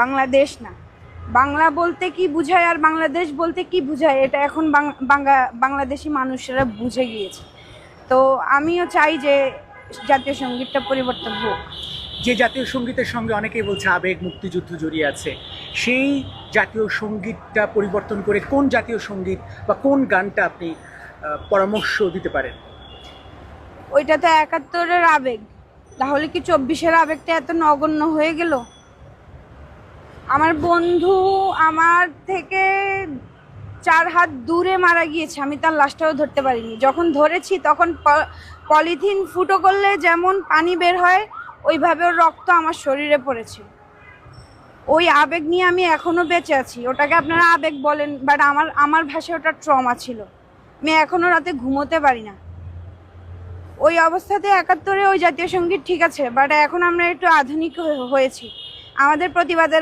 বাংলাদেশ না, বাংলা বলতে কি বুঝায় আর বাংলাদেশ বলতে কি বুঝায় এটা এখন বাংলাদেশি মানুষেরা বুঝে গিয়েছে। তো আমিও চাই যে জাতীয় সঙ্গীতটা পরিবর্তন হোক। যে জাতীয় সঙ্গীতের সঙ্গে অনেকেই বলছে আবেগ, মুক্তিযুদ্ধ জড়িয়ে আছে, সেই জাতীয় সঙ্গীতটা পরিবর্তন করে কোন জাতীয় সঙ্গীত বা কোন গানটা আপনি পরামর্শ দিতে পারেন? ওইটা তো ৭১-এর আবেগ, তাহলে কি ২৪-এর আবেগটা এত নগণ্য হয়ে গেল? আমার বন্ধু আমার থেকে ৪ হাত দূরে মারা গিয়েছে, আমি তার লাশটাও ধরতে পারিনি। যখন ধরেছি তখন পলিথিন ফুটো করলে যেমন পানি বের হয়, ওইভাবে ওর রক্ত আমার শরীরে পড়েছে। ওই আবেগ নিয়ে আমি এখনো বেঁচে আছি। ওটাকে আপনারা আবেগ বলেন, বাট আমার ভাষায় ওটা ট্রমা ছিল। আমি এখনো রাতে ঘুমোতে পারি না। ওই অবস্থাতে ৭১-এ ওই জাতীয় সঙ্গীত ঠিক আছে, বাট এখন আমরা একটু আধুনিক হয়েছি। আমাদের প্রতিবাদের